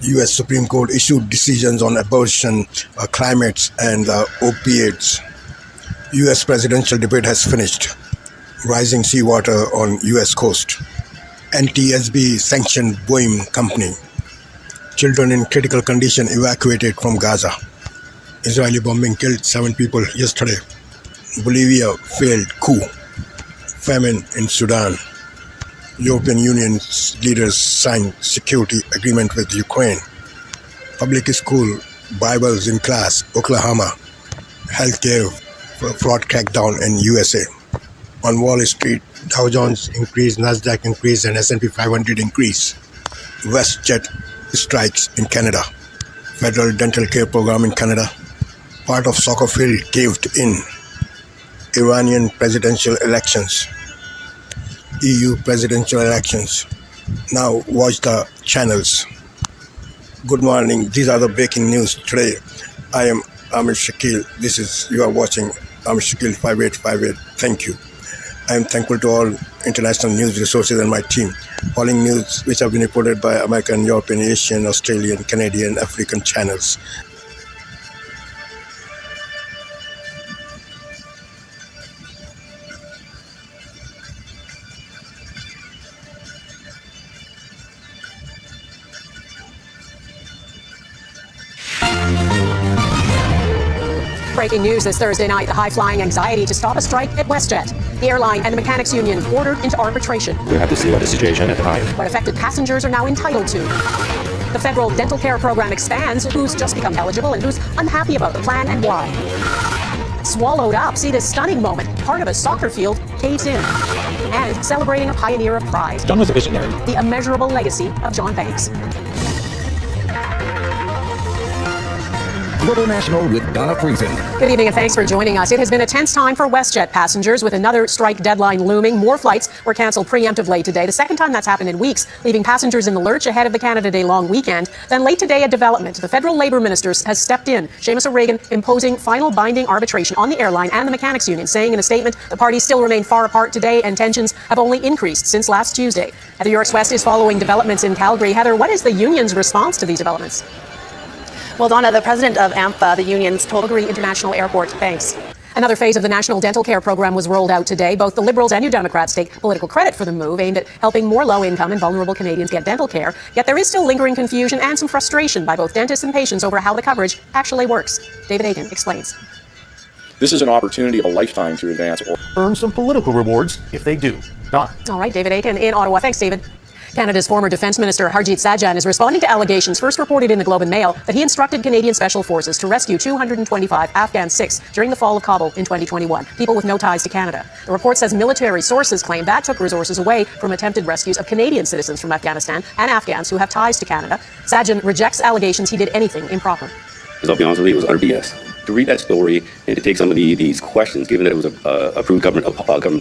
U.S. Supreme Court issued decisions on abortion, climate, and opiates. U.S. presidential debate has finished. Rising seawater on U.S. coast. NTSB sanctioned Boeing company. Children in critical condition evacuated from Gaza. Israeli bombing killed 7 people yesterday. Bolivia failed coup. Famine in Sudan. European Union's leaders signed security agreement with Ukraine. Public school Bibles in class, Oklahoma. Healthcare fraud crackdown in USA. On Wall Street, Dow Jones increase, Nasdaq increase, and S&P 500 increase. WestJet strikes in Canada. Federal dental care program in Canada. Part of soccer field caved in. Iranian presidential elections. EU presidential elections. Now watch the channels. Good morning. These are the breaking news today. I am Amir. You are watching Amir 5858. Thank you. I am thankful to all international news resources and my team, following news which have been reported by American, European, Asian, Australian, Canadian, African channels. Breaking news this Thursday night, the high-flying anxiety to stop a strike at WestJet. The airline and the mechanics union ordered into arbitration. We have to see what the situation at the time. What affected passengers are now entitled to. The federal dental care program expands. Who's just become eligible and who's unhappy about the plan and why. Swallowed up. See this stunning moment. Part of a soccer field caves in. And celebrating a pioneer of pride. John was a visionary. The immeasurable legacy of John Banks. Global National with Donna Friesen. Good evening and thanks for joining us. It has been a tense time for WestJet passengers with another strike deadline looming. More flights were canceled preemptively today, the second time that's happened in weeks, leaving passengers in the lurch ahead of the Canada Day long weekend. Then late today, a development. The federal labor minister has stepped in. Seamus O'Regan imposing final binding arbitration on the airline and the mechanics union, saying in a statement the parties still remain far apart today and tensions have only increased since last Tuesday. Heather Yorks West is following developments in Calgary. Heather, what is the union's response to these developments? Well, Donna, the president of AMPA, the unions, told Calgary International Airport. Thanks. Another phase of the National Dental Care Program was rolled out today. Both the Liberals and New Democrats take political credit for the move, aimed at helping more low-income and vulnerable Canadians get dental care. Yet there is still lingering confusion and some frustration by both dentists and patients over how the coverage actually works. David Aiken explains. This is an opportunity of a lifetime to advance or Earn some political rewards if they do. Donna. All right, David Aiken in Ottawa. Thanks, David. Canada's former Defence Minister Harjit Sajjan is responding to allegations first reported in the Globe and Mail that he instructed Canadian Special Forces to rescue 225 Afghan Sikhs during the fall of Kabul in 2021, people with no ties to Canada. The report says military sources claim that took resources away from attempted rescues of Canadian citizens from Afghanistan and Afghans who have ties to Canada. Sajjan rejects allegations he did anything improper. Because I'll be honest with you, it was utter BS. To read that story and to take some of these questions, given that it was a approved government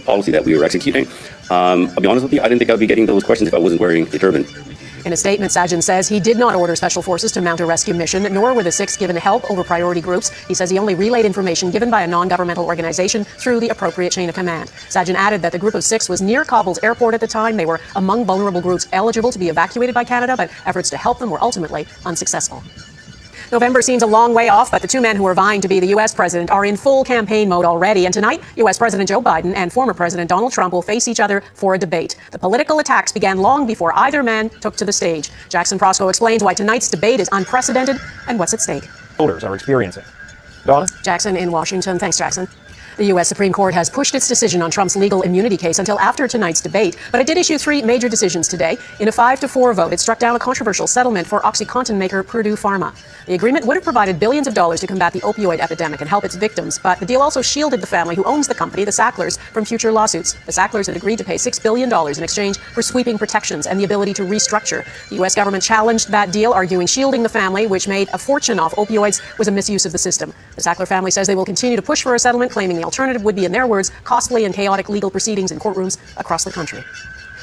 policy that we were executing, I'll be honest with you, I didn't think I'd be getting those questions if I wasn't wearing a turban. In a statement, Sajjan says he did not order Special Forces to mount a rescue mission, nor were the Sikhs given help over priority groups. He says he only relayed information given by a non-governmental organization through the appropriate chain of command. Sajjan added that the group of Sikhs was near Kabul's airport at the time. They were among vulnerable groups eligible to be evacuated by Canada, but efforts to help them were ultimately unsuccessful. November seems a long way off, but the two men who are vying to be the U.S. president are in full campaign mode already. And tonight, U.S. President Joe Biden and former President Donald Trump will face each other for a debate. The political attacks began long before either man took to the stage. Jackson Prosco explains why tonight's debate is unprecedented and what's at stake. Voters are experiencing. Donna? Jackson in Washington. Thanks, Jackson. The U.S. Supreme Court has pushed its decision on Trump's legal immunity case until after tonight's debate, but it did issue 3 major decisions today. In a 5-4 vote, it struck down a controversial settlement for OxyContin maker Purdue Pharma. The agreement would have provided billions of dollars to combat the opioid epidemic and help its victims, but the deal also shielded the family who owns the company, the Sacklers, from future lawsuits. The Sacklers had agreed to pay $6 billion in exchange for sweeping protections and the ability to restructure. The U.S. government challenged that deal, arguing shielding the family, which made a fortune off opioids, was a misuse of the system. The Sackler family says they will continue to push for a settlement, claiming the alternative would be, in their words, costly and chaotic legal proceedings in courtrooms across the country.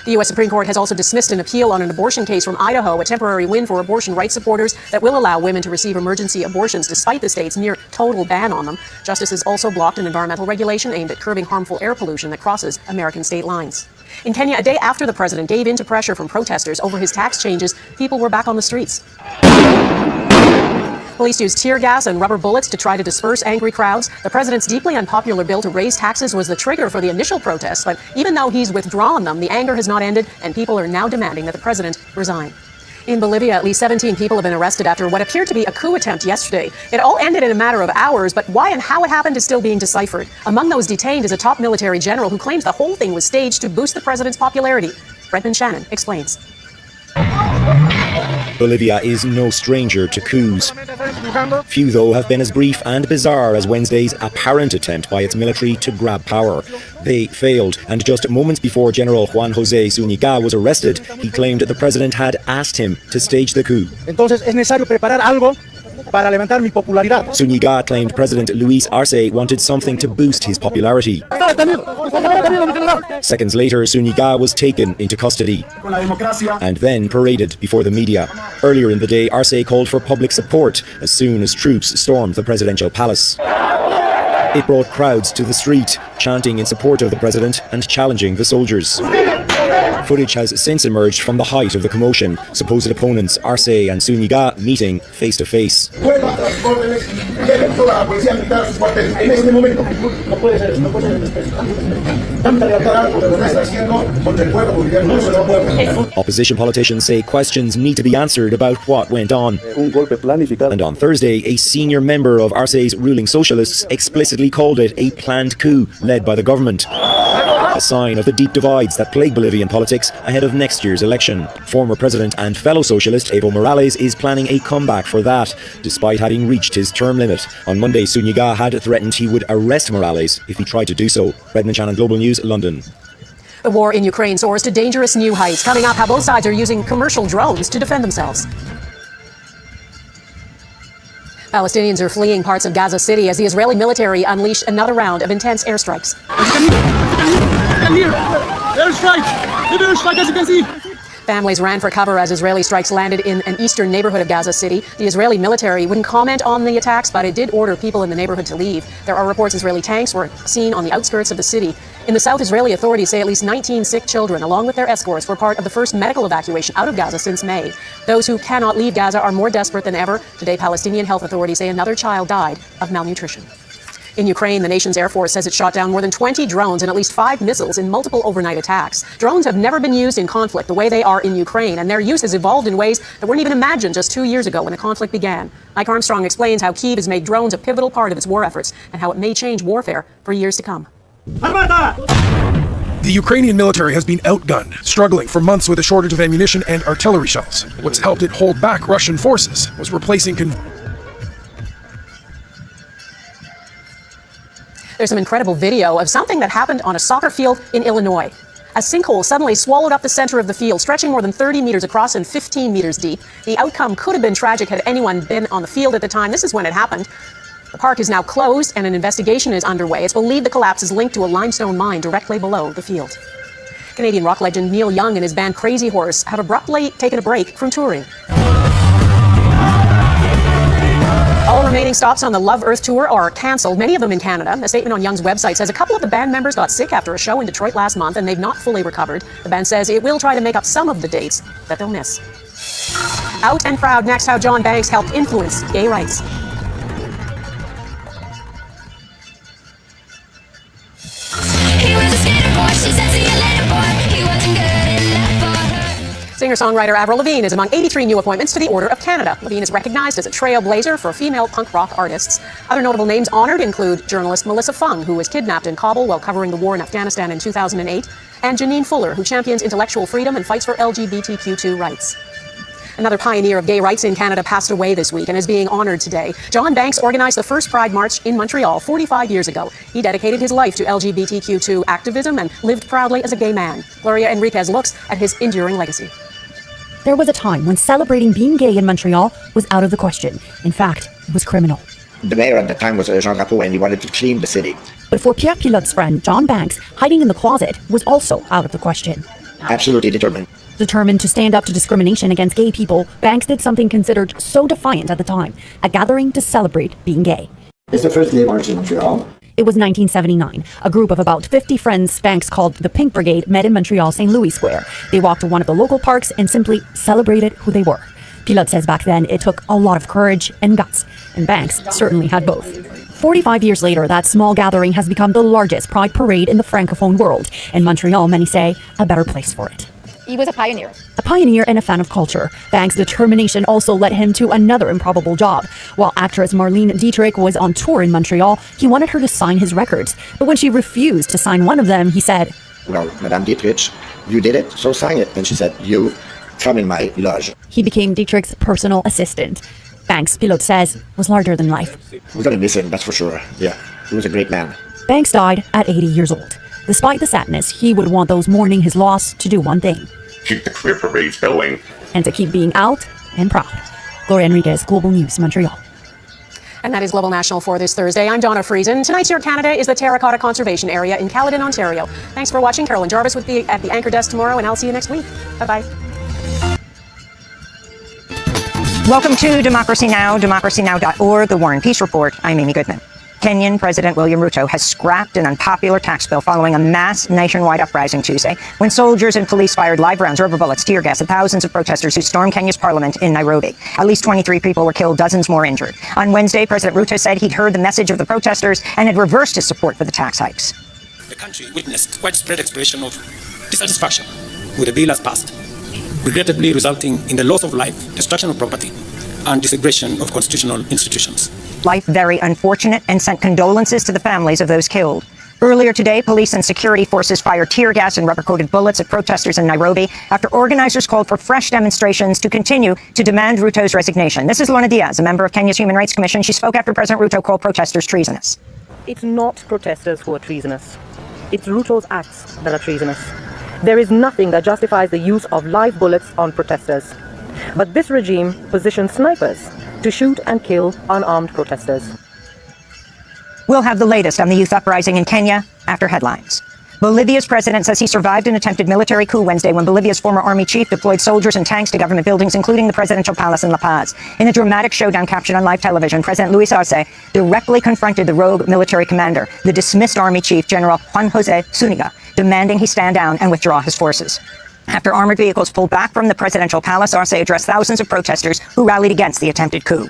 The U.S. Supreme Court has also dismissed an appeal on an abortion case from Idaho, a temporary win for abortion rights supporters that will allow women to receive emergency abortions despite the state's near total ban on them. Justices also blocked an environmental regulation aimed at curbing harmful air pollution that crosses American state lines. In Kenya, a day after the president gave in to pressure from protesters over his tax changes, people were back on the streets. Police used tear gas and rubber bullets to try to disperse angry crowds. The president's deeply unpopular bill to raise taxes was the trigger for the initial protests, but even though he's withdrawn them, the anger has not ended, and people are now demanding that the president resign. In Bolivia, at least 17 people have been arrested after what appeared to be a coup attempt yesterday. It all ended in a matter of hours, but why and how it happened is still being deciphered. Among those detained is a top military general who claims the whole thing was staged to boost the president's popularity. Brendan Shannon explains. Bolivia is no stranger to coups. Few, though, have been as brief and bizarre as Wednesday's apparent attempt by its military to grab power. They failed, and just moments before General Juan José Zúñiga was arrested, he claimed the president had asked him to stage the coup. Entonces es necesario preparar algo para levantar mi popularidad. Zúñiga claimed President Luis Arce wanted something to boost his popularity. Seconds later, Zúñiga was taken into custody and then paraded before the media. Earlier in the day, Arce called for public support as soon as troops stormed the presidential palace. It brought crowds to the street, chanting in support of the president and challenging the soldiers. Footage has since emerged from the height of the commotion, supposed opponents Arce and Zúñiga meeting face to face. Opposition politicians say questions need to be answered about what went on. And on Thursday, a senior member of Arce's ruling socialists explicitly called it a planned coup led by the government. A sign of the deep divides that plague Bolivian politics ahead of next year's election. Former president and fellow socialist Evo Morales is planning a comeback for that, despite having reached his term limit. On Monday, Zúñiga had threatened he would arrest Morales if he tried to do so. Brendan Shannon, Global News, London. The war in Ukraine soars to dangerous new heights. Coming up, how both sides are using commercial drones to defend themselves. Palestinians are fleeing parts of Gaza City as the Israeli military unleashed another round of intense airstrikes. Airstrike, as you can see. Families ran for cover as Israeli strikes landed in an eastern neighborhood of Gaza City. The Israeli military wouldn't comment on the attacks, but it did order people in the neighborhood to leave. There are reports Israeli tanks were seen on the outskirts of the city. In the south, Israeli authorities say at least 19 sick children, along with their escorts, were part of the first medical evacuation out of Gaza since May. Those who cannot leave Gaza are more desperate than ever. Today, Palestinian health authorities say another child died of malnutrition. In Ukraine, the nation's Air Force says it shot down more than 20 drones and at least 5 missiles in multiple overnight attacks. Drones have never been used in conflict the way they are in Ukraine, and their use has evolved in ways that weren't even imagined just 2 years ago when the conflict began. Mike Armstrong explains how Kyiv has made drones a pivotal part of its war efforts and how it may change warfare for years to come. The Ukrainian military has been outgunned, struggling for months with a shortage of ammunition and artillery shells. What's helped it hold back Russian forces was replacing There's some incredible video of something that happened on a soccer field in Illinois. A sinkhole suddenly swallowed up the center of the field, stretching more than 30 meters across and 15 meters deep. The outcome could have been tragic had anyone been on the field at the time. This is when it happened. The park is now closed and an investigation is underway. It's believed the collapse is linked to a limestone mine directly below the field. Canadian rock legend Neil Young and his band Crazy Horse have abruptly taken a break from touring. All remaining stops on the Love Earth tour are cancelled, many of them in Canada. A statement on Young's website says a couple of the band members got sick after a show in Detroit last month and they've not fully recovered. The band says it will try to make up some of the dates that they'll miss. Out and proud next, how John Banks helped influence gay rights. He was a skater boy, she said see you later boy. He wasn't good enough for her. Singer-songwriter Avril Lavigne is among 83 new appointments to the Order of Canada. Lavigne is recognized as a trailblazer for female punk rock artists. Other notable names honored include journalist Melissa Fung, who was kidnapped in Kabul while covering the war in Afghanistan in 2008, and Janine Fuller, who champions intellectual freedom and fights for LGBTQ2 rights. Another pioneer of gay rights in Canada passed away this week and is being honored today. John Banks organized the first Pride March in Montreal 45 years ago. He dedicated his life to LGBTQ2 activism and lived proudly as a gay man. Gloria Enriquez looks at his enduring legacy. There was a time when celebrating being gay in Montreal was out of the question. In fact, it was criminal. The mayor at the time was Jean Drapeau, and he wanted to clean the city. But for Pierre Pilote's friend, John Banks, hiding in the closet was also out of the question. Absolutely determined. Determined to stand up to discrimination against gay people, Banks did something considered so defiant at the time, a gathering to celebrate being gay. It's the first gay march in Montreal. It was 1979. A group of about 50 friends Banks called the Pink Brigade met in Montreal St. Louis Square. They walked to one of the local parks and simply celebrated who they were. Pilote says back then it took a lot of courage and guts, and Banks certainly had both. 45 years later, that small gathering has become the largest pride parade in the francophone world, and Montreal, many say, a better place for it. He was a pioneer. A pioneer and a fan of culture, Banks' determination also led him to another improbable job. While actress Marlene Dietrich was on tour in Montreal, he wanted her to sign his records. But when she refused to sign one of them, he said, "Well, Madame Dietrich, you did it, so sign it." And she said, "You, come in my lodge." He became Dietrich's personal assistant. Banks, Pilote says, was larger than life. We're gonna miss him, that's for sure. Yeah, he was a great man. Banks died at 80 years old. Despite the sadness, he would want those mourning his loss to do one thing. Keep the queer parades going. And to keep being out and proud. Gloria Enriquez, Global News, Montreal. And that is Global National for this Thursday. I'm Donna Friesen. Tonight's Your Canada is the Terracotta Conservation Area in Caledon, Ontario. Thanks for watching. Carolyn Jarvis will be at the anchor desk tomorrow, and I'll see you next week. Bye-bye. Welcome to Democracy Now!, democracynow.org, The War and Peace Report. I'm Amy Goodman. Kenyan President William Ruto has scrapped an unpopular tax bill following a mass nationwide uprising Tuesday when soldiers and police fired live rounds, rubber bullets, tear gas at thousands of protesters who stormed Kenya's parliament in Nairobi. At least 23 people were killed, dozens more injured. On Wednesday, President Ruto said he'd heard the message of the protesters and had reversed his support for the tax hikes. The country witnessed widespread expression of dissatisfaction with the bill as passed, regrettably resulting in the loss of life, destruction of property, and disagreement of constitutional institutions. Life very unfortunate, and sent condolences to the families of those killed. Earlier today, police and security forces fired tear gas and rubber-coated bullets at protesters in Nairobi after organizers called for fresh demonstrations to continue to demand Ruto's resignation. This is Lorna Diaz, a member of Kenya's Human Rights Commission. She spoke after President Ruto called protesters treasonous. It's not protesters who are treasonous. It's Ruto's acts that are treasonous. There is nothing that justifies the use of live bullets on protesters. But this regime positions snipers to shoot and kill unarmed protesters. We'll have the latest on the youth uprising in Kenya after headlines. Bolivia's president says he survived an attempted military coup Wednesday when Bolivia's former army chief deployed soldiers and tanks to government buildings, including the presidential palace in La Paz. In a dramatic showdown captured on live television, President Luis Arce directly confronted the rogue military commander, the dismissed army chief, General Juan Jose Zuniga, demanding he stand down and withdraw his forces. After armored vehicles pulled back from the presidential palace, Arce addressed thousands of protesters who rallied against the attempted coup.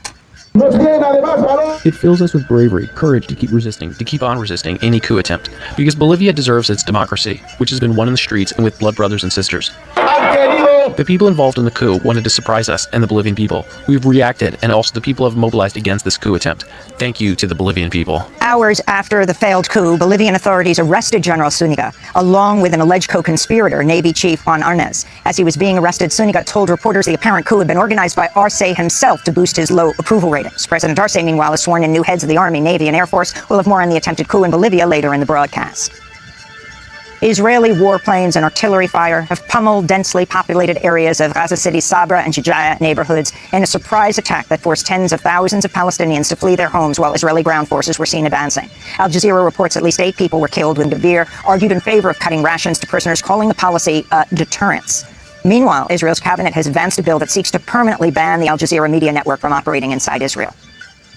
It fills us with bravery, courage to keep resisting, to keep on resisting any coup attempt, because Bolivia deserves its democracy, which has been won in the streets and with blood brothers and sisters. The people involved in the coup wanted to surprise us and the Bolivian people. We've reacted, and also the people have mobilized against this coup attempt. Thank you to the Bolivian people. Hours after the failed coup, Bolivian authorities arrested General Zuniga, along with an alleged co-conspirator, Navy Chief Juan Arnez. As he was being arrested, Zuniga told reporters the apparent coup had been organized by Arce himself to boost his low approval ratings. President Arce, meanwhile, has sworn in new heads of the Army, Navy, and Air Force. We'll have more on the attempted coup in Bolivia later in the broadcast. Israeli warplanes and artillery fire have pummeled densely populated areas of Gaza City's Sabra and Shujaa neighborhoods in a surprise attack that forced tens of thousands of Palestinians to flee their homes while Israeli ground forces were seen advancing. Al Jazeera reports at least 8 people were killed when Gvir argued in favor of cutting rations to prisoners, calling the policy deterrence. Meanwhile, Israel's cabinet has advanced a bill that seeks to permanently ban the Al Jazeera media network from operating inside Israel.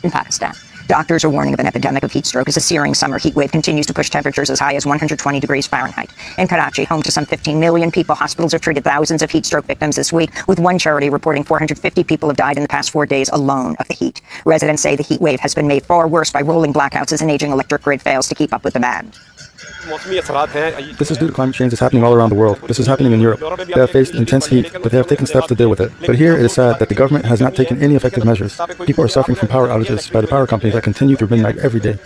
In Pakistan, doctors are warning of an epidemic of heat stroke as a searing summer heat wave continues to push temperatures as high as 120 degrees Fahrenheit. In Karachi, home to some 15 million people, hospitals have treated thousands of heat stroke victims this week, with one charity reporting 450 people have died in the past 4 days alone of the heat. Residents say the heat wave has been made far worse by rolling blackouts as an aging electric grid fails to keep up with demand. This is due to climate change that's happening all around the world. This is happening in Europe. They have faced intense heat, but they have taken steps to deal with it. But here it is sad that the government has not taken any effective measures. People are suffering from power outages by the power companies that continue through midnight every day.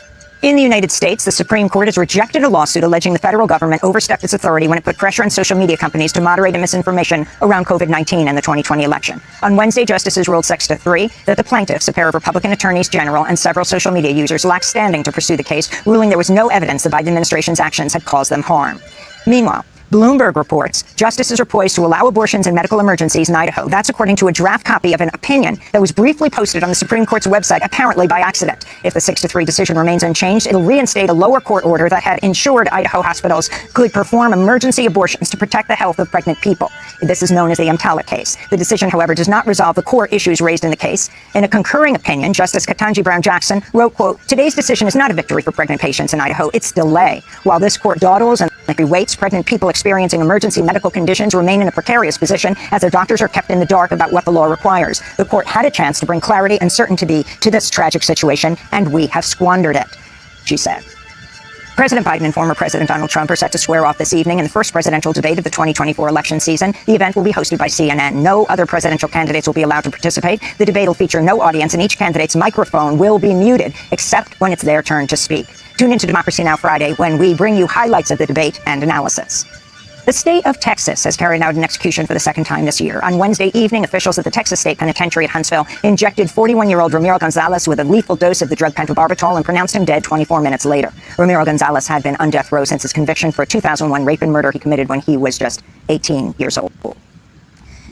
In the United States, the Supreme Court has rejected a lawsuit alleging the federal government overstepped its authority when it put pressure on social media companies to moderate misinformation around COVID-19 and the 2020 election. On Wednesday, justices ruled 6-3 that the plaintiffs, a pair of Republican attorneys general and several social media users, lacked standing to pursue the case, ruling there was no evidence the Biden administration's actions had caused them harm. Meanwhile, Bloomberg reports justices are poised to allow abortions in medical emergencies in Idaho. That's according to a draft copy of an opinion that was briefly posted on the Supreme Court's website, apparently by accident. If the 6-3 decision remains unchanged, it'll reinstate a lower court order that had ensured Idaho hospitals could perform emergency abortions to protect the health of pregnant people. This is known as the EMTALA case. The decision, however, does not resolve the core issues raised in the case. In a concurring opinion, Justice Ketanji Brown Jackson wrote, quote, "Today's decision is not a victory for pregnant patients in Idaho. It's delay. While this court dawdles and waits, pregnant people experiencing emergency medical conditions remain in a precarious position as their doctors are kept in the dark about what the law requires. The court had a chance to bring clarity and certainty to this tragic situation, and we have squandered it," she said. President Biden and former President Donald Trump are set to square off this evening in the first presidential debate of the 2024 election season. The event will be hosted by CNN. No other presidential candidates will be allowed to participate. The debate will feature no audience, and each candidate's microphone will be muted, except when it's their turn to speak. Tune into Democracy Now! Friday when we bring you highlights of the debate and analysis. The state of Texas has carried out an execution for the second time this year. On Wednesday evening, officials at the Texas State Penitentiary at Huntsville injected 41-year-old Ramiro Gonzalez with a lethal dose of the drug pentobarbital and pronounced him dead 24 minutes later. Ramiro Gonzalez had been on death row since his conviction for a 2001 rape and murder he committed when he was just 18 years old.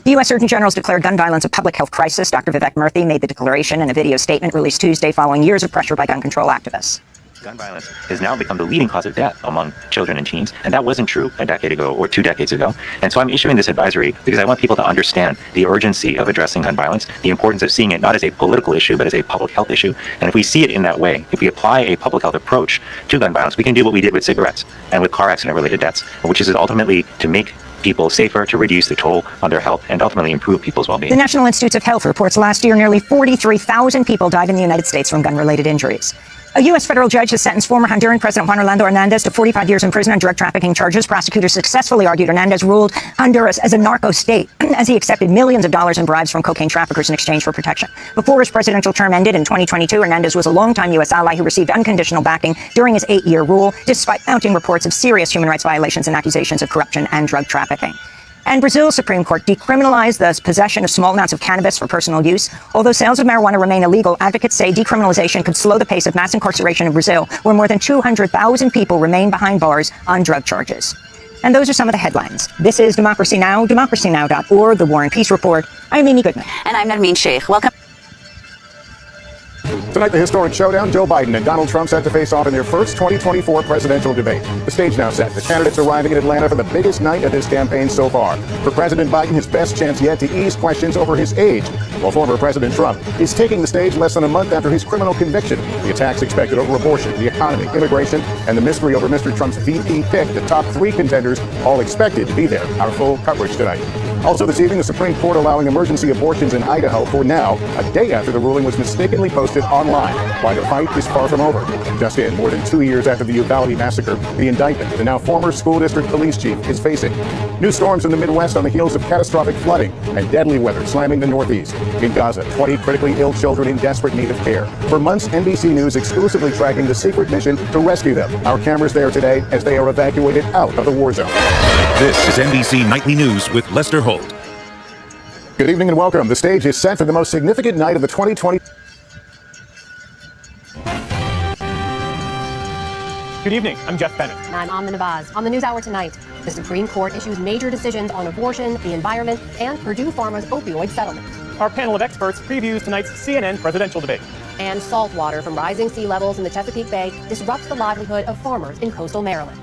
The U.S. Surgeon General's declared gun violence a public health crisis. Dr. Vivek Murthy made the declaration in a video statement released Tuesday following years of pressure by gun control activists. Gun violence has now become the leading cause of death among children and teens, and that wasn't true a decade ago or 2 decades ago. And so I'm issuing this advisory because I want people to understand the urgency of addressing gun violence, the importance of seeing it not as a political issue, but as a public health issue. And if we see it in that way, if we apply a public health approach to gun violence, we can do what we did with cigarettes and with car accident-related deaths, which is ultimately to make people safer, to reduce the toll on their health, and ultimately improve people's well-being. The National Institutes of Health reports last year nearly 43,000 people died in the United States from gun-related injuries. A U.S. federal judge has sentenced former Honduran President Juan Orlando Hernandez to 45 years in prison on drug trafficking charges. Prosecutors successfully argued Hernandez ruled Honduras as a narco state as he accepted millions of dollars in bribes from cocaine traffickers in exchange for protection. Before his presidential term ended in 2022, Hernandez was a longtime U.S. ally who received unconditional backing during his 8-year rule, despite mounting reports of serious human rights violations and accusations of corruption and drug trafficking. And Brazil's Supreme Court decriminalized the possession of small amounts of cannabis for personal use. Although sales of marijuana remain illegal, advocates say decriminalization could slow the pace of mass incarceration in Brazil, where more than 200,000 people remain behind bars on drug charges. And those are some of the headlines. This is Democracy Now!, democracynow.org, The War and Peace Report. I'm Amy Goodman. And I'm Nermeen Sheikh. Welcome. Tonight, the historic showdown. Joe Biden and Donald Trump set to face off in their first 2024 presidential debate. The stage now set. The candidates arriving in Atlanta for the biggest night of his campaign so far. For President Biden, his best chance yet to ease questions over his age, while former President Trump is taking the stage less than a month after his criminal conviction. The attacks expected over abortion, the economy, immigration, and the mystery over Mr. Trump's VP pick. The top 3 contenders all expected to be there. Our full coverage tonight. Also this evening, the Supreme Court allowing emergency abortions in Idaho for now, a day after the ruling was mistakenly posted online. Why the fight is far from over. Just in, more than 2 years after the Uvalde massacre, the indictment the now former school district police chief is facing. New storms in the Midwest on the heels of catastrophic flooding and deadly weather slamming the Northeast. In Gaza, 20 critically ill children in desperate need of care. For months, NBC News exclusively tracking the secret mission to rescue them. Our cameras there today as they are evacuated out of the war zone. This is NBC Nightly News with Lester Holt. Good evening and welcome. The stage is set for the most significant night of the 2020. Good evening. I'm Jeff Bennett. And I'm Amna Navaz. On the NewsHour tonight, the Supreme Court issues major decisions on abortion, the environment, and Purdue Pharma's opioid settlement. Our panel of experts previews tonight's CNN presidential debate. And salt water from rising sea levels in the Chesapeake Bay disrupts the livelihood of farmers in coastal Maryland.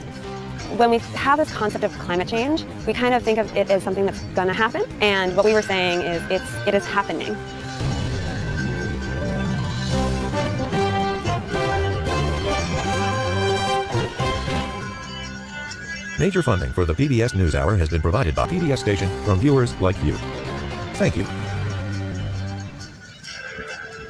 When we have this concept of climate change, we kind of think of it as something that's going to happen. And what we were saying is it is happening. Major funding for the PBS NewsHour has been provided by PBS station from viewers like you. Thank you.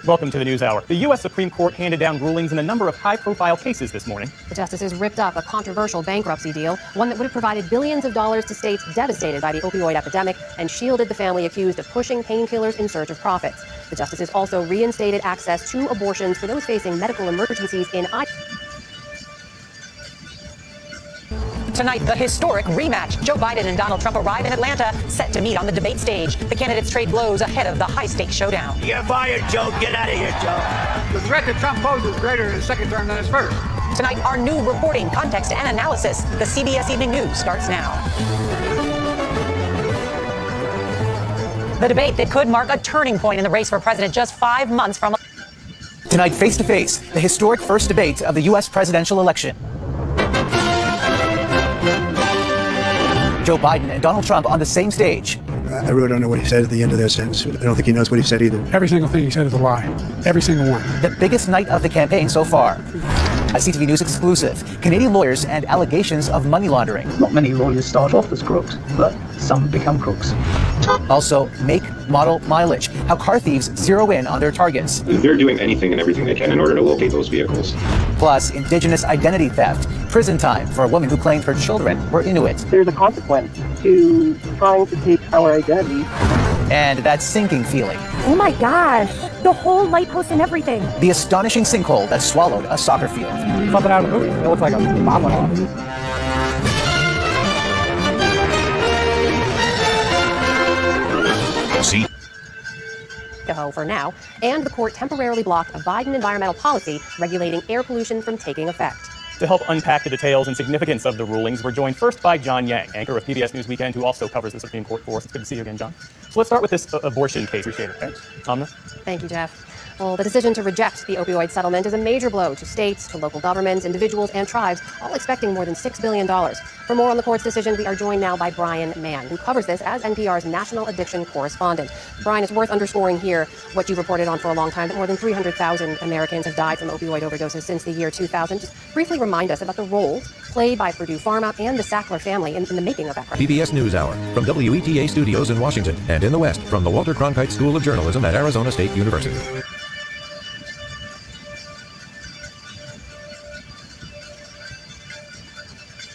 Welcome to the NewsHour. The U.S. Supreme Court handed down rulings in a number of high-profile cases this morning. The justices ripped up a controversial bankruptcy deal, one that would have provided billions of dollars to states devastated by the opioid epidemic and shielded the family accused of pushing painkillers in search of profits. The justices also reinstated access to abortions for those facing medical emergencies in Idaho. Tonight, the historic rematch. Joe Biden and Donald Trump arrive in Atlanta, set to meet on the debate stage. The candidates trade blows ahead of the high-stakes showdown. You're fired, Joe. Get out of here, Joe. The threat that Trump poses is greater in his second term than his first. Tonight, our new reporting, context, and analysis. The CBS Evening News starts now. The debate that could mark a turning point in the race for president just 5 months from... Tonight, face-to-face, the historic first debate of the U.S. presidential election. Joe Biden and Donald Trump on the same stage. I really don't know what he said at the end of that sentence. I don't think he knows what he said either. Every single thing he said is a lie. Every single one. The biggest night of the campaign so far. A CTV News exclusive. Canadian lawyers and allegations of money laundering. Not many lawyers start off as crooks, but some become crooks. Also, make, model, mileage. How car thieves zero in on their targets. They're doing anything and everything they can in order to locate those vehicles. Plus, Indigenous identity theft. Prison time for a woman who claimed her children were Inuit. There's a consequence to trying to take our identity. And that sinking feeling. Oh my gosh, the whole lightpost and everything. The astonishing sinkhole that swallowed a soccer field. Something out of the movie. It looks like a bomb went off. See? For now, and the court temporarily blocked a Biden environmental policy regulating air pollution from taking effect. To help unpack the details and significance of the rulings, we're joined first by John Yang, anchor of PBS News Weekend, who also covers the Supreme Court for us. It's good to see you again, John. So let's start with this abortion case. Appreciate it. Thanks. Amna? Thank you, Jeff. Well, the decision to reject the opioid settlement is a major blow to states, to local governments, individuals, and tribes, all expecting more than $6 billion. For more on the court's decision, we are joined now by Brian Mann, who covers this as NPR's national addiction correspondent. Brian, it's worth underscoring here what you reported on for a long time, that more than 300,000 Americans have died from opioid overdoses since the year 2000. Just briefly remind us about the role played by Purdue Pharma and the Sackler family in the making of that crisis. PBS NewsHour from WETA Studios in Washington and in the West from the Walter Cronkite School of Journalism at Arizona State University.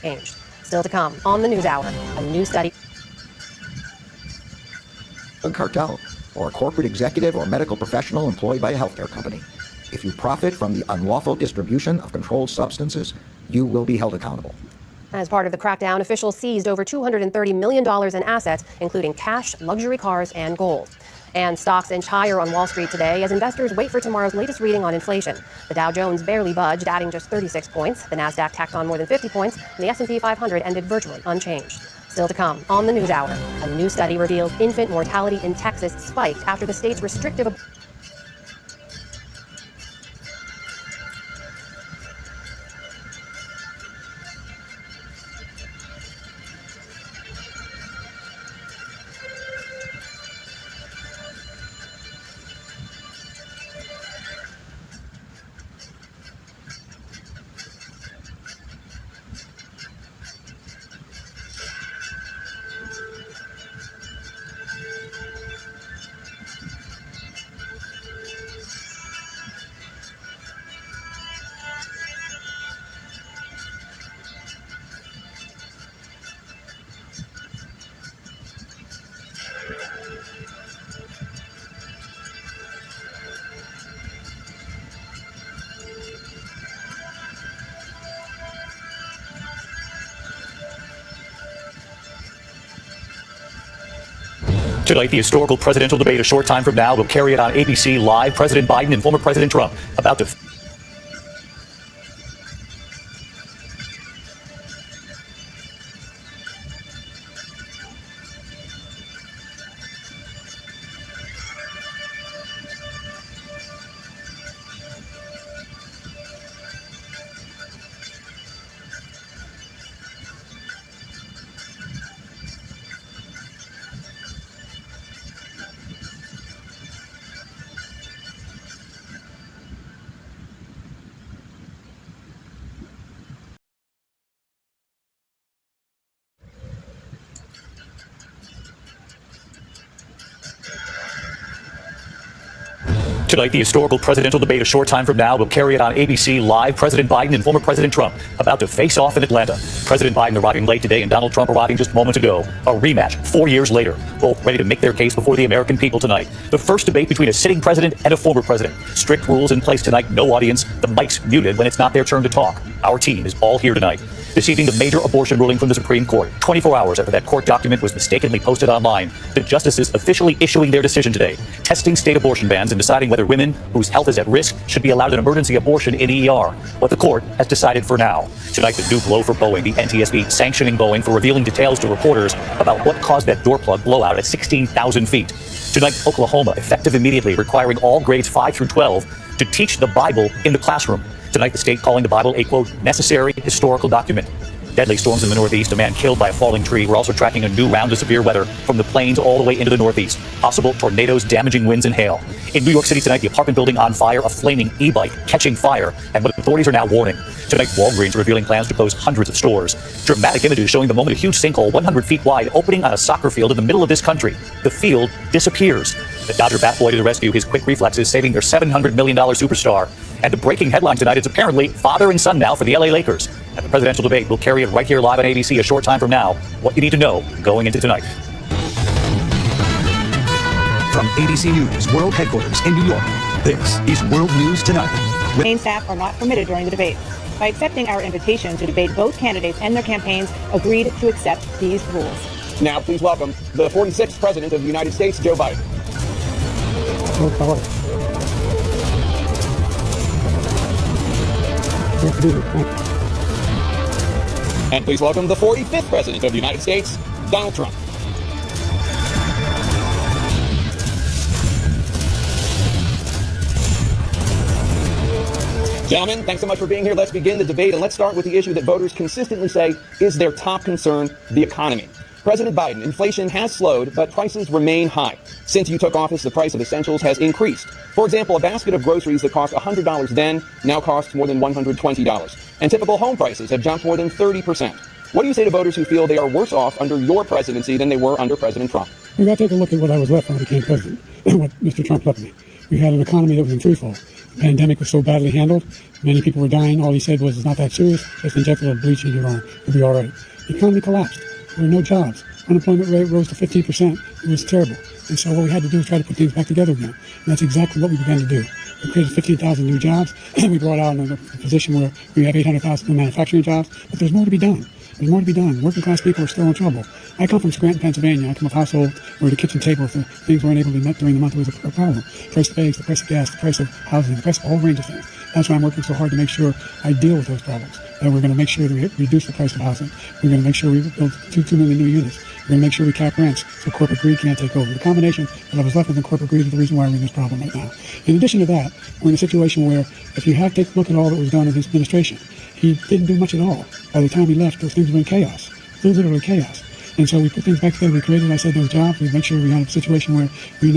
Changed. Still to come on the NewsHour, a new study. A cartel, or a corporate executive or medical professional employed by a healthcare company. If you profit from the unlawful distribution of controlled substances, you will be held accountable. As part of the crackdown, officials seized over $230 million in assets, including cash, luxury cars, and gold. And stocks inch higher on Wall Street today as investors wait for tomorrow's latest reading on inflation. The Dow Jones barely budged, adding just 36 points. The Nasdaq tacked on more than 50 points, and the S&P 500 ended virtually unchanged. Still to come on the NewsHour, a new study reveals infant mortality in Texas spiked after the state's restrictive... Tonight, the historical presidential debate a short time from now will carry it on ABC Live. President Biden and former President Trump about to... Tonight, the historical presidential debate a short time from now will carry it on ABC Live. President Biden and former President Trump about to face off in Atlanta. President Biden arriving late today and Donald Trump arriving just moments ago. A rematch 4 years later. Both ready to make their case before the American people tonight. The first debate between a sitting president and a former president. Strict rules in place tonight. No audience. The mics muted when it's not their turn to talk. Our team is all here tonight. deceiving the major abortion ruling from the Supreme Court. 24 hours after that court document was mistakenly posted online, the justices officially issuing their decision today, testing state abortion bans and deciding whether women whose health is at risk should be allowed an emergency abortion in ER, what the court has decided for now. Tonight, the new blow for Boeing, the NTSB sanctioning Boeing for revealing details to reporters about what caused that door plug blowout at 16,000 feet. Tonight, Oklahoma, effective immediately, requiring all grades 5 through 12 to teach the Bible in the classroom. Tonight, the state calling the Bible a, quote, necessary historical document. Deadly storms in the Northeast, a man killed by a falling tree. We're also tracking a new round of severe weather from the plains all the way into the Northeast. Possible tornadoes, damaging winds, and hail. In New York City tonight, the apartment building on fire, a flaming e-bike catching fire, and what authorities are now warning. Tonight, Walgreens revealing plans to close hundreds of stores. Dramatic images showing the moment a huge sinkhole 100 feet wide opening on a soccer field in the middle of this country. The field disappears. The Dodger bat boy to the rescue, his quick reflexes saving their $700 million superstar. And the breaking headline tonight is apparently father and son now for the LA Lakers. And the presidential debate will carry it right here live on ABC a short time from now. What you need to know going into tonight. From ABC News World Headquarters in New York, this is World News Tonight. Campaign staff are not permitted during the debate. By accepting our invitation to debate, both candidates and their campaigns agreed to accept these rules. Now, please welcome the 46th President of the United States, Joe Biden. And please welcome the 45th President of the United States, Donald Trump. Gentlemen, thanks so much for being here. Let's begin the debate, and let's start with the issue that voters consistently say is their top concern, the economy. President Biden, inflation has slowed, but prices remain high. Since you took office, the price of essentials has increased. For example, a basket of groceries that cost $100 then now costs more than $120. And typical home prices have jumped more than 30%. What do you say to voters who feel they are worse off under your presidency than they were under President Trump? We got to take a look at what I was left when I became president, what Mr. Trump left me. We had an economy that was in free fall. The pandemic was so badly handled. Many people were dying. All he said was, it's not that serious. Just inject a little bleach in your arm. You'll be all right. The economy collapsed. There were no jobs. Unemployment rate rose to 15%. It was terrible. And so what we had to do was try to put things back together again. And that's exactly what we began to do. We created 15,000 new jobs. We brought out in a position where we have 800,000 new manufacturing jobs. But there's more to be done. There's more to be done. Working class people are still in trouble. I come from Scranton, Pennsylvania. I come from a household where the kitchen table, if the things weren't able to be met during the month, was a problem. The price of eggs, the price of gas, the price of housing, the price of a whole range of things. That's why I'm working so hard to make sure I deal with those problems. And we're going to make sure that we reduce the price of housing. We're going to make sure we build 2 million new units. We're going to make sure we cap rents so corporate greed can't take over. The combination that I was left with in corporate greed is the reason why we're in this problem right now. In addition to that, we're in a situation where if you have to take a look at all that was done in his administration, he didn't do much at all. By the time he left, those things were in chaos. It was literally chaos. And so we put things back together. We created, I said, those jobs. We made sure we had a situation where we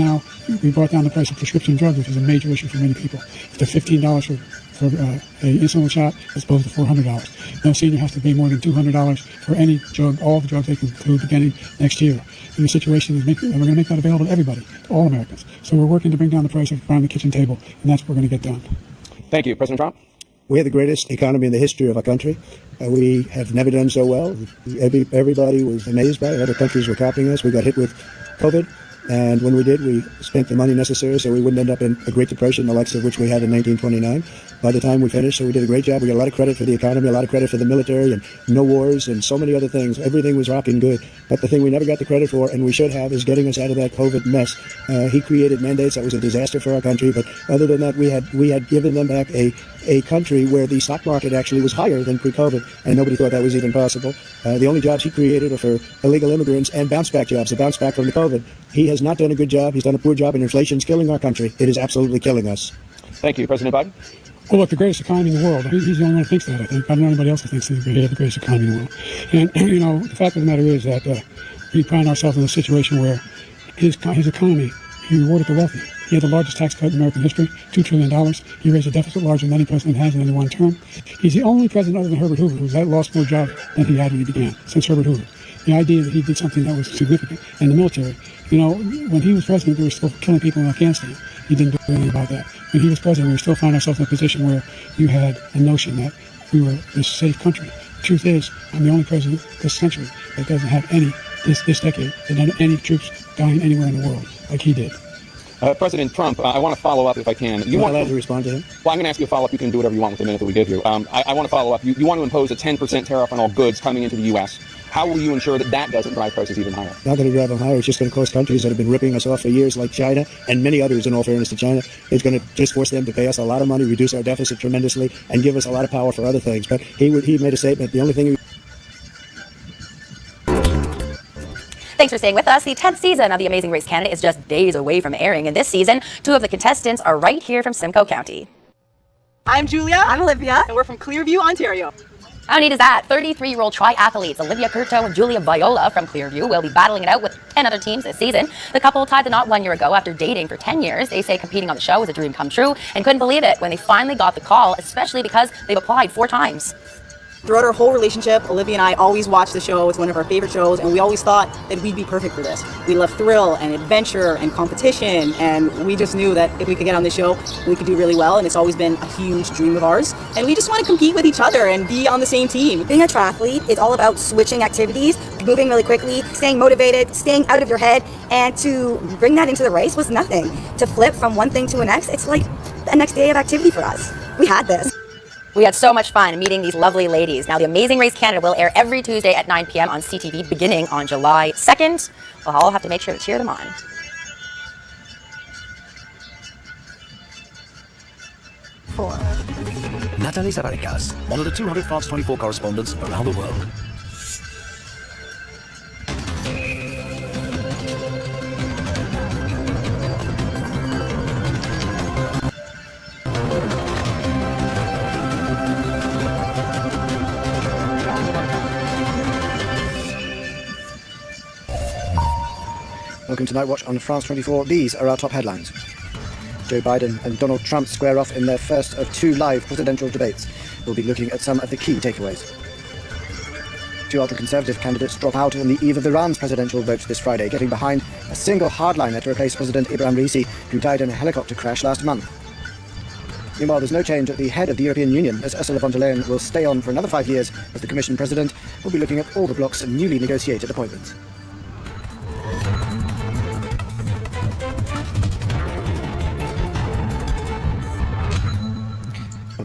brought down the price of prescription drugs, which is a major issue for many people. It's $15 for an insulin shot as opposed to $400. No senior has to pay more than $200 for any drug, all the drugs they can include beginning next year. And the situation is we're going to make that available to everybody, to all Americans. So we're working to bring down the price around the kitchen table, and that's what we're going to get done. Thank you. President Trump? We have the greatest economy in the history of our country. We have never done so well. Everybody was amazed by it. Other countries were copying us. We got hit with COVID. And when we did, we spent the money necessary so we wouldn't end up in a Great Depression, the likes of which we had in 1929. By the time we finished, so we did a great job. We got a lot of credit for the economy, a lot of credit for the military, and no wars, and so many other things. Everything was rocking good. But the thing we never got the credit for, and we should have, is getting us out of that COVID mess. He created mandates. That was a disaster for our country. But other than that, we had given them back a country where the stock market actually was higher than pre-COVID, and nobody thought that was even possible. The only jobs he created are for illegal immigrants and bounce-back jobs, the bounce-back from the COVID. He has not done a good job. He's done a poor job, and inflation's killing our country. It is absolutely killing us. Thank you. President Biden? Well, look, the greatest economy in the world. He's the only one who thinks that, I think. I don't know anybody else who thinks that we have the greatest economy in the world. And, the fact of the matter is that we find ourselves in a situation where his economy, he rewarded the wealthy. He had the largest tax cut in American history, $2 trillion. He raised a deficit larger than any president has in any one term. He's the only president other than Herbert Hoover who's lost more jobs than he had when he began, since Herbert Hoover. The idea that he did something that was significant. And the military, when he was president, they were still killing people in Afghanistan. He didn't do anything about that. When he was president, we still found ourselves in a position where you had a notion that we were this safe country. The truth is, I'm the only president this century that doesn't have this decade, that had any troops dying anywhere in the world like he did. President Trump, I want to follow up if I can. You want to respond to him? Well, I'm going to ask you a follow-up. You can do whatever you want with the minute that we give you. I want to follow up. You want to impose a 10% tariff on all goods coming into the U.S. How will you ensure that that doesn't drive prices even higher? Not going to drive them higher. It's just going to cost countries that have been ripping us off for years, like China and many others, in all fairness to China. It's going to just force them to pay us a lot of money, reduce our deficit tremendously, and give us a lot of power for other things. But he made a statement. The only thing Thanks for staying with us. The 10th season of The Amazing Race Canada is just days away from airing, and this season, 2 of the contestants are right here from Simcoe County. I'm Julia. I'm Olivia. And we're from Clearview, Ontario. How neat is that? 33-year-old triathletes Olivia Curto and Julia Viola from Clearview will be battling it out with 10 other teams this season. The couple tied the knot 1 year ago after dating for 10 years. They say competing on the show was a dream come true and couldn't believe it when they finally got the call, especially because they've applied 4 times. Throughout our whole relationship, Olivia and I always watched the show. It's one of our favorite shows, and we always thought that we'd be perfect for this. We love thrill and adventure and competition, and we just knew that if we could get on the show, we could do really well, and it's always been a huge dream of ours. And we just want to compete with each other and be on the same team. Being a triathlete is all about switching activities, moving really quickly, staying motivated, staying out of your head, and to bring that into the race was nothing. To flip from one thing to the next, it's like the next day of activity for us. We had this. We had so much fun meeting these lovely ladies. Now, The Amazing Race Canada will air every Tuesday at 9 p.m. on CTV beginning on July 2nd. We'll all have to make sure to cheer them on. Natalie Savaricas, one of the 200 Fox 24 correspondents around the world. Welcome to Night Watch on France 24. These are our top headlines. Joe Biden and Donald Trump square off in their first of 2 live presidential debates. We'll be looking at some of the key takeaways. 2 ultra-conservative candidates drop out on the eve of Iran's presidential vote this Friday, getting behind a single hardliner to replace President Ibrahim Raisi, who died in a helicopter crash last month. Meanwhile, there's no change at the head of the European Union, as Ursula von der Leyen will stay on for another 5 years as the Commission President. We'll be looking at all the bloc's newly negotiated appointments.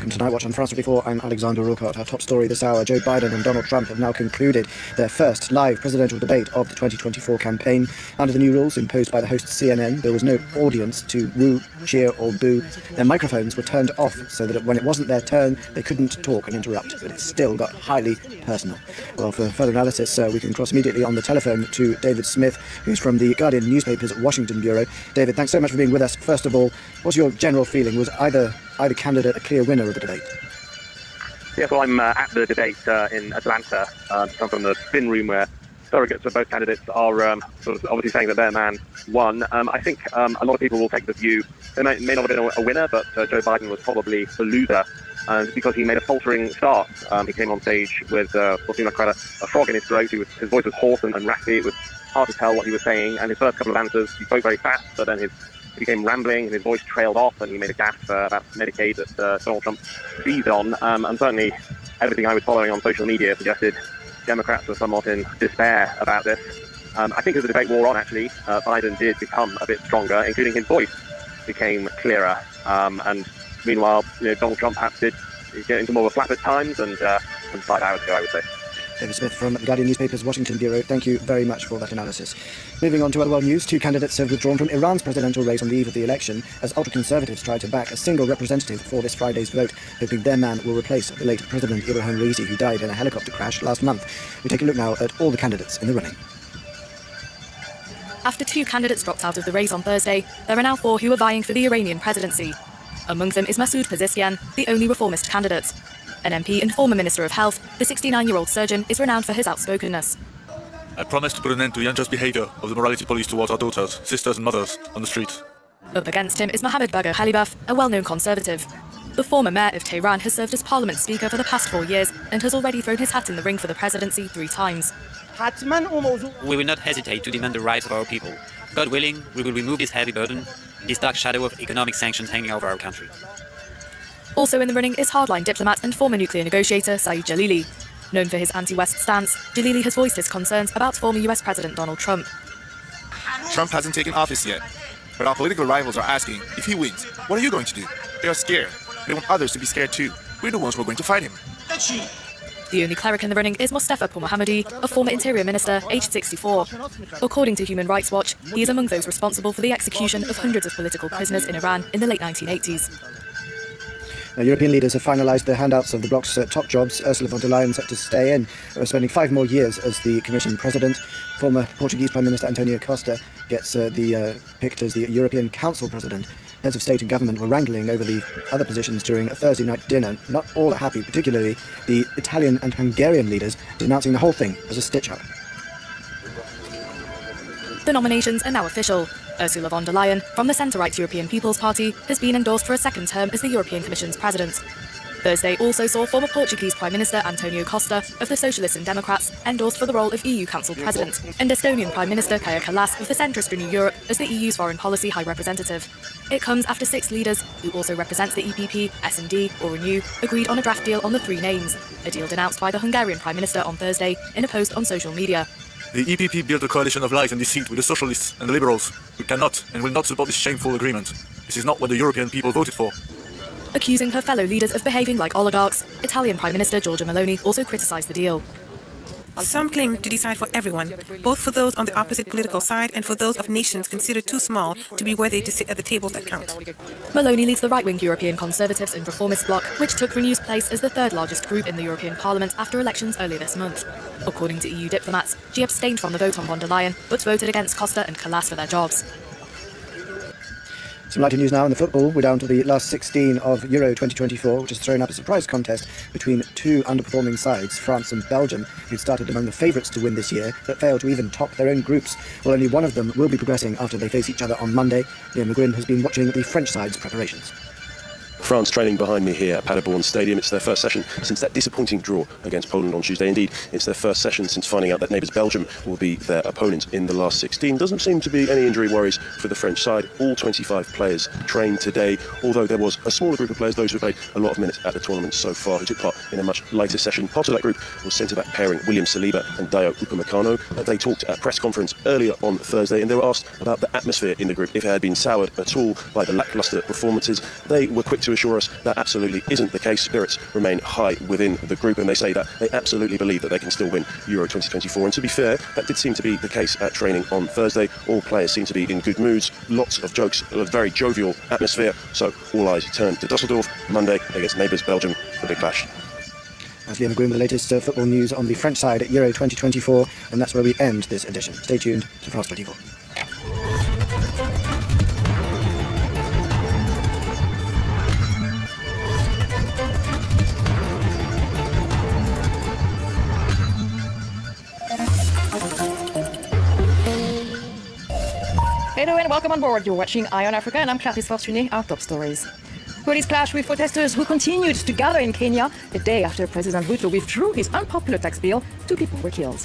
Tonight Watch on France 24, I'm Alexander Rulcott. Our top story this hour, Joe Biden and Donald Trump have now concluded their first live presidential debate of the 2024 campaign. Under the new rules imposed by the host CNN, there was no audience to woo, cheer or boo. Their microphones were turned off so that when it wasn't their turn, they couldn't talk and interrupt, but it still got highly personal. Well, for further analysis, we can cross immediately on the telephone to David Smith, who's from the Guardian newspaper's Washington bureau. David, thanks so much for being with us. First of all, what's your general feeling? Was either candidate a clear winner of the debate? Yeah, so I'm at the debate in Atlanta. Come from the spin room where surrogates for both candidates are sort of obviously saying that their man won. I think a lot of people will take the view, they may not have been a winner, but Joe Biden was probably the loser because he made a faltering start. He came on stage with what seemed like quite a frog in his throat. His voice was hoarse and raspy. It was hard to tell what he was saying, and his first couple of answers, he spoke very fast, but then he became rambling and his voice trailed off, and he made a gaffe about Medicaid that Donald Trump seized on. And certainly everything I was following on social media suggested Democrats were somewhat in despair about this. I think as the debate wore on, actually, Biden did become a bit stronger, including his voice became clearer. And meanwhile, Donald Trump perhaps did get into more of a flap at times, and 5 hours ago, I would say. David Smith from the Guardian newspaper's Washington bureau, thank you very much for that analysis. Moving on to other world news, 2 candidates have withdrawn from Iran's presidential race on the eve of the election as ultra-conservatives try to back a single representative for this Friday's vote, hoping their man will replace the late President Ibrahim Raisi, who died in a helicopter crash last month. We take a look now at all the candidates in the running. After 2 candidates dropped out of the race on Thursday, there are now 4 who are vying for the Iranian presidency. Among them is Masoud Pezeshkian, the only reformist candidate. An MP and former Minister of Health, the 69-year-old surgeon is renowned for his outspokenness. I promise to put an end to the unjust behaviour of the morality police towards our daughters, sisters and mothers on the streets. Up against him is Mohammed Bagher Khalibaf, a well-known conservative. The former mayor of Tehran has served as parliament speaker for the past 4 years and has already thrown his hat in the ring for the presidency 3 times. We will not hesitate to demand the rights of our people. God willing, we will remove this heavy burden, this dark shadow of economic sanctions hanging over our country. Also in the running is hardline diplomat and former nuclear negotiator Saeed Jalili. Known for his anti-West stance, Jalili has voiced his concerns about former US President Donald Trump. Trump hasn't taken office yet. But our political rivals are asking, if he wins, what are you going to do? They are scared. They want others to be scared too. We're the ones who are going to fight him. The only cleric in the running is Mustafa Mohammadi, a former interior minister, aged 64. According to Human Rights Watch, he is among those responsible for the execution of hundreds of political prisoners in Iran in the late 1980s. Now, European leaders have finalised the handouts of the bloc's top jobs. Ursula von der Leyen set to stay in, spending 5 more years as the Commission President. Former Portuguese Prime Minister Antonio Costa gets picked as the European Council President. Heads of state and government were wrangling over the other positions during a Thursday night dinner. Not all are happy, particularly the Italian and Hungarian leaders, denouncing the whole thing as a stitch-up. The nominations are now official. Ursula von der Leyen, from the centre-right European People's Party, has been endorsed for a second term as the European Commission's president. Thursday also saw former Portuguese Prime Minister Antonio Costa of the Socialists and Democrats endorsed for the role of EU Council President, and Estonian Prime Minister Kaja Kallas of the centrist Renew Europe as the EU's Foreign Policy High Representative. It comes after 6 leaders, who also represent the EPP, S&D or Renew, agreed on a draft deal on the 3 names, a deal denounced by the Hungarian Prime Minister on Thursday in a post on social media. The EPP built a coalition of lies and deceit with the Socialists and the Liberals. We cannot and will not support this shameful agreement. This is not what the European people voted for. Accusing her fellow leaders of behaving like oligarchs, Italian Prime Minister Giorgia Meloni also criticised the deal. Some claim to decide for everyone, both for those on the opposite political side and for those of nations considered too small to be worthy to sit at the tables that count. Meloni leads the right-wing European Conservatives and Reformist bloc, which took Renew's place as the 3rd largest group in the European Parliament after elections earlier this month. According to EU diplomats, she abstained from the vote on von der Leyen, but voted against Costa and Kallas for their jobs. Some lighter news now in the football. We're down to the last 16 of Euro 2024, which has thrown up a surprise contest between 2 underperforming sides, France and Belgium, who'd started among the favourites to win this year, but failed to even top their own groups. Well, only one of them will be progressing after they face each other on Monday. Liam McGuinn has been watching the French side's preparations. France training behind me here at Paderborn Stadium. It's their first session since that disappointing draw against Poland on Tuesday. Indeed, it's their first session since finding out that neighbours Belgium will be their opponent in the last 16. Doesn't seem to be any injury worries for the French side. All 25 players trained today, although there was a smaller group of players, those who played a lot of minutes at the tournament so far, who took part in a much lighter session. Part of that group was centre-back pairing William Saliba and Dayo Upamecano. They talked at a press conference earlier on Thursday, and they were asked about the atmosphere in the group, if it had been soured at all by the lacklustre performances. They were quick to assure us that absolutely isn't the case. Spirits remain high within the group, and they say that they absolutely believe that they can still win Euro 2024. And to be fair, that did seem to be the case at training on Thursday. All players seem to be in good moods, lots of jokes, a very jovial atmosphere. So all eyes turn to Dusseldorf Monday against neighbours Belgium, the big clash. That's Liam McGuinn with the latest football news on the French side at Euro 2024, and that's where we end this edition. Stay tuned to France 24. Hello and welcome on board. You're watching Eye on Africa and I'm Clarisse Fortuné. Our top stories. Police clash with protesters who continued to gather in Kenya. A day after President Ruto withdrew his unpopular tax bill, 2 people were killed.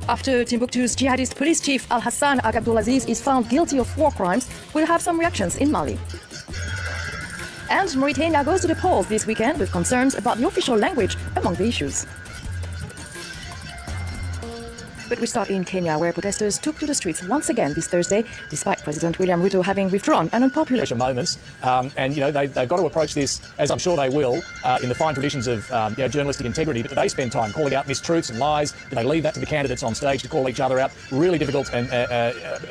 After Timbuktu's jihadist police chief Al-Hassan Abdulaziz is found guilty of war crimes, we'll have some reactions in Mali. And Mauritania goes to the polls this weekend with concerns about the official language among the issues. But we start in Kenya, where protesters took to the streets once again this Thursday, despite President William Ruto having withdrawn an unpopular moments. And, you know, they've got to approach this, as I'm sure they will, in the fine traditions of journalistic integrity. But do they spend time calling out mistruths and lies? Do they leave that to the candidates on stage to call each other out? Really difficult and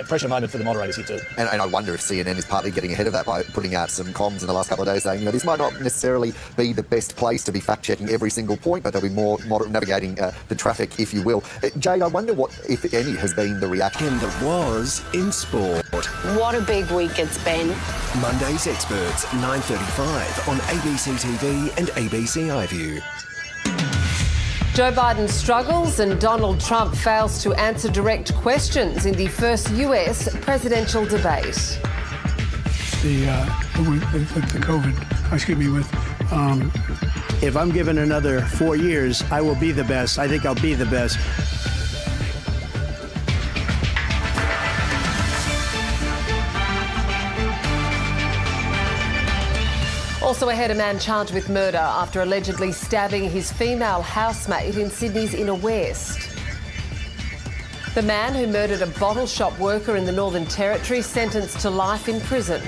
pressure moment for the moderators here too. And I wonder if CNN is partly getting ahead of that by putting out some comms in the last couple of days saying, you know, this might not necessarily be the best place to be fact-checking every single point, but they'll be more navigating the traffic, if you will. Jade, I wonder what, if any, has been the reaction that was in sport. What a big week it's been. Monday's Experts, 9:35 on ABC TV and ABC iView. Joe Biden struggles and Donald Trump fails to answer direct questions in the first US presidential debate. The COVID, excuse me, with... If I'm given another 4 years, I will be the best. I think I'll be the best. Also ahead, a man charged with murder after allegedly stabbing his female housemate in Sydney's Inner West. The man who murdered a bottle shop worker in the Northern Territory sentenced to life in prison.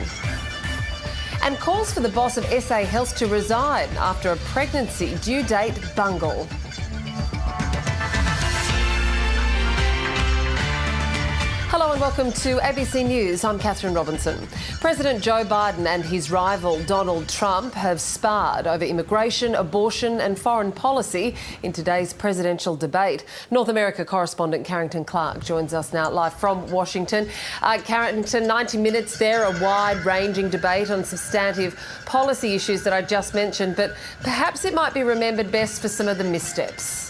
And calls for the boss of SA Health to resign after a pregnancy due date bungle. Hello and welcome to ABC News. I'm Catherine Robinson. President Joe Biden and his rival Donald Trump have sparred over immigration, abortion and foreign policy in today's presidential debate. North America correspondent Carrington Clark joins us now live from Washington. Carrington, 90 minutes there, a wide-ranging debate on substantive policy issues that I just mentioned, but perhaps it might be remembered best for some of the missteps.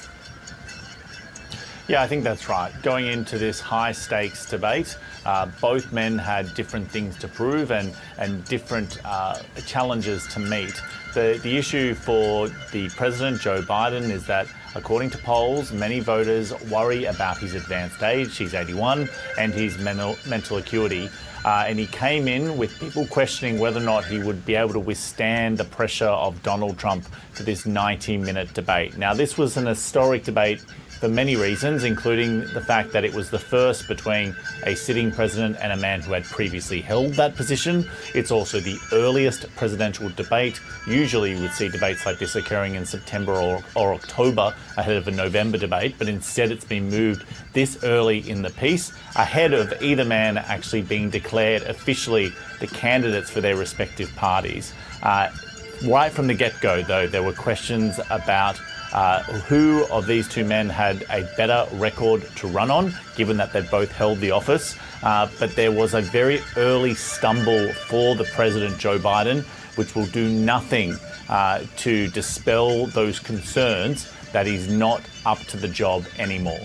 Yeah, I think that's right. Going into this high-stakes debate, both men had different things to prove and different challenges to meet. The issue for the president, Joe Biden, is that according to polls, many voters worry about his advanced age, he's 81, and his mental acuity. And he came in with people questioning whether or not he would be able to withstand the pressure of Donald Trump for this 90-minute debate. Now, this was an historic debate for many reasons, including the fact that it was the first between a sitting president and a man who had previously held that position. It's also the earliest presidential debate. Usually you would see debates like this occurring in September or October ahead of a November debate, but instead it's been moved this early in the piece, ahead of either man actually being declared officially the candidates for their respective parties. Right from the get-go, though, there were questions about who of these two men had a better record to run on, given that they both held the office. But there was a very early stumble for the president, Joe Biden, which will do nothing to dispel those concerns that he's not up to the job anymore.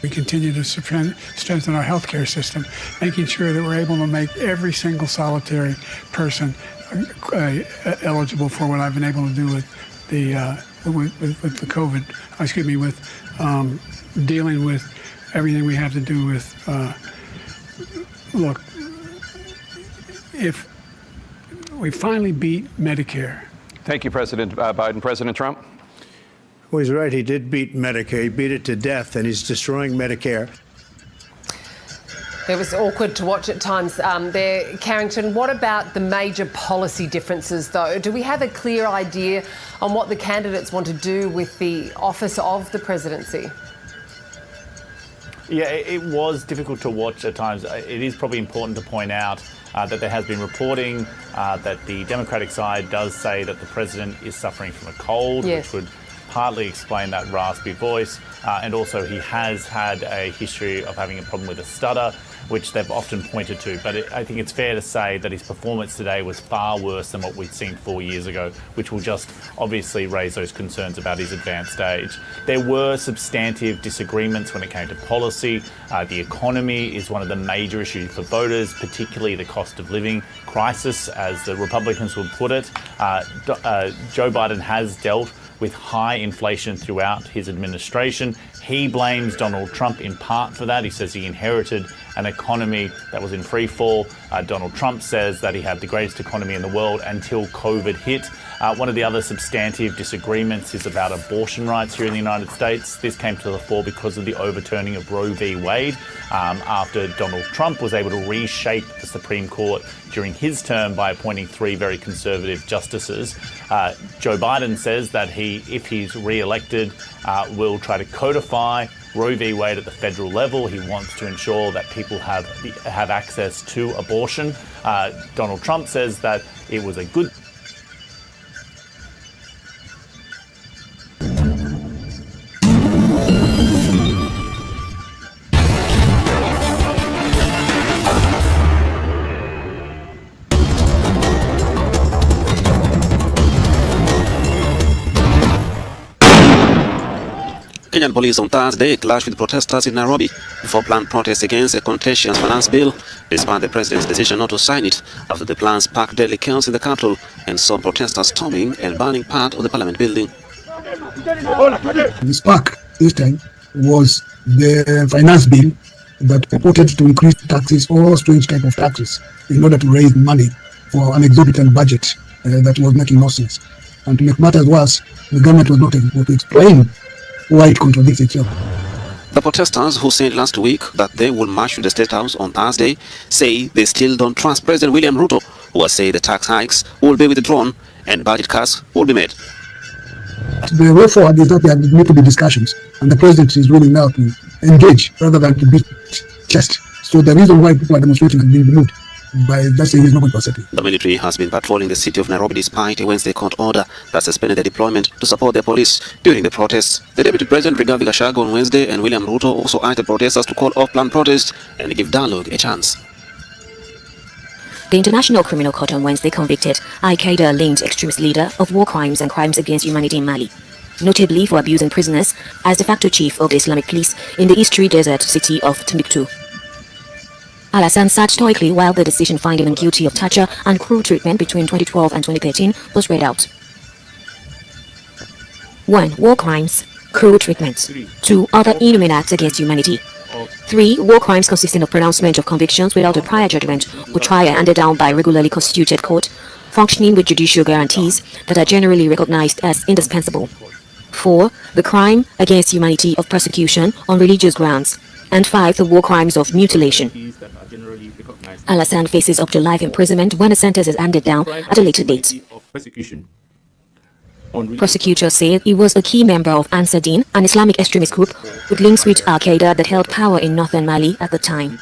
We continue to strengthen our healthcare system, making sure that we're able to make every single solitary person eligible for what I've been able to do with the COVID. With dealing with everything we have to do with. Look, if we finally beat Medicare. Thank you, President Biden. President Trump? Well, he's right. He did beat Medicare. He beat it to death, and he's destroying Medicare. It was awkward to watch at times there, Carrington. What about the major policy differences, though? Do we have a clear idea on what the candidates want to do with the office of the presidency? Yeah, it was difficult to watch at times. It is probably important to point out that there has been reporting that the Democratic side does say that the president is suffering from a cold, yes, which would partly explain that raspy voice. And also he has had a history of having a problem with a stutter, which they've often pointed to. But I think it's fair to say that his performance today was far worse than what we'd seen 4 years ago, which will just obviously raise those concerns about his advanced age. There were substantive disagreements when it came to policy. The economy is one of the major issues for voters, particularly the cost of living crisis, as the Republicans would put it. Joe Biden has dealt with high inflation throughout his administration. He blames Donald Trump in part for that. He says he inherited an economy that was in free fall. Donald Trump says that he had the greatest economy in the world until COVID hit. One of the other substantive disagreements is about abortion rights here in the United States. This came to the fore because of the overturning of Roe v. Wade after Donald Trump was able to reshape the Supreme Court during his term by appointing 3 very conservative justices. Joe Biden says that if he's re-elected, will try to codify Roe v. Wade at the federal level. He wants to ensure that people have access to abortion. Donald Trump says that it was a good Kenyan police on Thursday clashed with protesters in Nairobi before planned protests against a contentious finance bill, despite the president's decision not to sign it after the plan sparked deadly chaos in the capital and saw protesters storming and burning part of the parliament building. The spark this time was the finance bill that purported to increase taxes or strange type of taxes in order to raise money for an exorbitant budget that was making no sense. And to make matters worse, the government was not able to explain why it contradicts itself. The protesters who said last week that they will march to the State House on Thursday say they still don't trust President William Ruto, who has said the tax hikes will be withdrawn and budget cuts will be made. The way forward is that there need to be discussions, and the president is willing now to engage rather than to beat chest. So the reason why people are demonstrating has been removed by that saying is not going to accept it. The military has been patrolling the city of Nairobi despite a Wednesday court order that suspended the deployment to support the police during the protests. The Deputy President Rigathi Gachagua on Wednesday and William Ruto also urged the protesters to call off planned protests and give dialogue a chance. The International Criminal Court on Wednesday convicted Al-Qaeda-linked extremist leader of war crimes and crimes against humanity in Mali, notably for abusing prisoners as de facto chief of the Islamic police in the eastern desert city of Timbuktu. Al-Hassan sat stoically while the decision finding him guilty of torture and cruel treatment between 2012 and 2013 was read out. 1. War crimes, cruel treatment. 2. Other inhuman acts against humanity. 3. War crimes consisting of pronouncement of convictions without a prior judgment or trial handed down by a regularly constituted court, functioning with judicial guarantees that are generally recognized as indispensable. 4. The crime against humanity of persecution on religious grounds. And 5. The war crimes of mutilation. Al-Hassan faces up to life imprisonment when a sentence is handed down at a later date. Prosecutors say he was a key member of Ansar Dine, an Islamic extremist group with links with Al-Qaeda that held power in northern Mali at the time.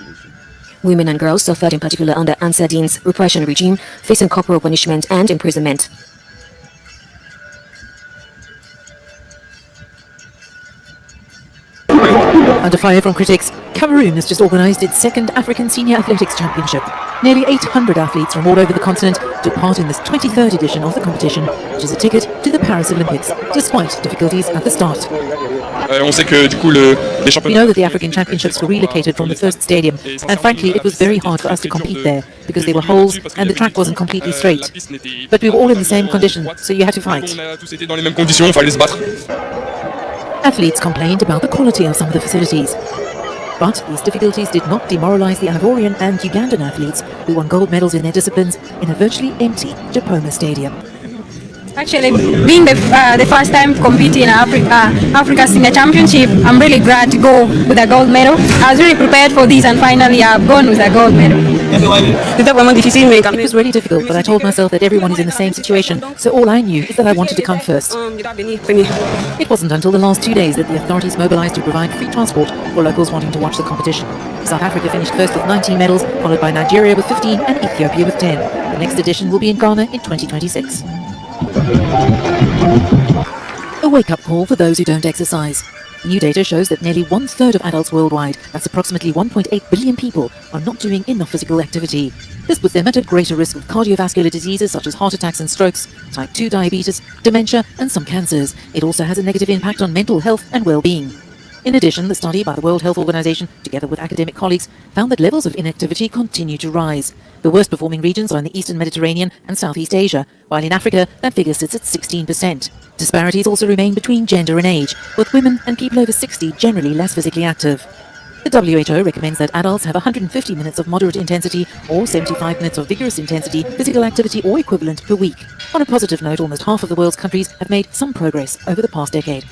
Women and girls suffered in particular under Ansar Dine's repression regime, facing corporal punishment and imprisonment. Under fire from critics, Cameroon has just organised its second African Senior Athletics Championship. Nearly 800 athletes from all over the continent took part in this 23rd edition of the competition, which is a ticket to the Paris Olympics, despite difficulties at the start. We know that the African Championships were relocated from the first stadium, and frankly it was very hard for us to compete there, because there were holes and the track wasn't completely straight. But we were all in the same condition, so you had to fight. Athletes complained about the quality of some of the facilities. But these difficulties did not demoralize the Ivorian and Ugandan athletes who won gold medals in their disciplines in a virtually empty Japoma Stadium. Actually, being the first time competing in Africa Senior Championship, I'm really glad to go with a gold medal. I was really prepared for this and finally I've gone with a gold medal. It was really difficult, but I told myself that everyone is in the same situation, so all I knew is that I wanted to come first. It wasn't until the last 2 days that the authorities mobilized to provide free transport for locals wanting to watch the competition. South Africa finished first with 19 medals, followed by Nigeria with 15 and Ethiopia with 10. The next edition will be in Ghana in 2026. A wake-up call for those who don't exercise. New data shows that nearly 1/3 of adults worldwide, that's approximately 1.8 billion people, are not doing enough physical activity. This puts them at a greater risk of cardiovascular diseases such as heart attacks and strokes, type 2 diabetes, dementia, and some cancers. It also has a negative impact on mental health and well-being. In addition, the study by the World Health Organization, together with academic colleagues, found that levels of inactivity continue to rise. The worst performing regions are in the Eastern Mediterranean and Southeast Asia, while in Africa, that figure sits at 16%. Disparities also remain between gender and age, with women and people over 60 generally less physically active. The WHO recommends that adults have 150 minutes of moderate intensity or 75 minutes of vigorous intensity physical activity or equivalent per week. On a positive note, almost half of the world's countries have made some progress over the past decade.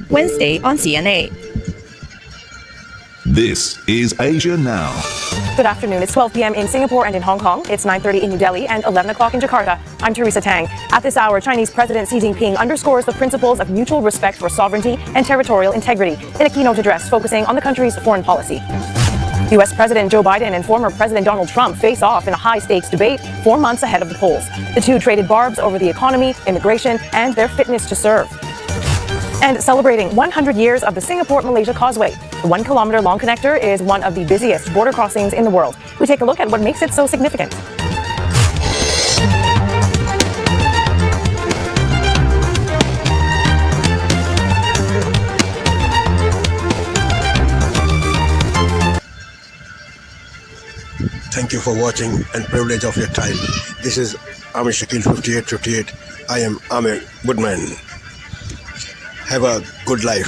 Wednesday on CNA. This is Asia Now. Good afternoon. It's 12 p.m. in Singapore and in Hong Kong. It's 9:30 in New Delhi and 11 o'clock in Jakarta. I'm Teresa Tang. At this hour, Chinese President Xi Jinping underscores the principles of mutual respect for sovereignty and territorial integrity in a keynote address focusing on the country's foreign policy. U.S. President Joe Biden and former President Donald Trump face off in a high-stakes debate 4 months ahead of the polls. The two traded barbs over the economy, immigration, and their fitness to serve. And celebrating 100 years of the Singapore-Malaysia Causeway. The 1 kilometer long connector is one of the busiest border crossings in the world. We take a look at what makes it so significant. Thank you for watching and privilege of your time. This is Amir Shakil 5858. I am Amir. Good man. Have a good life.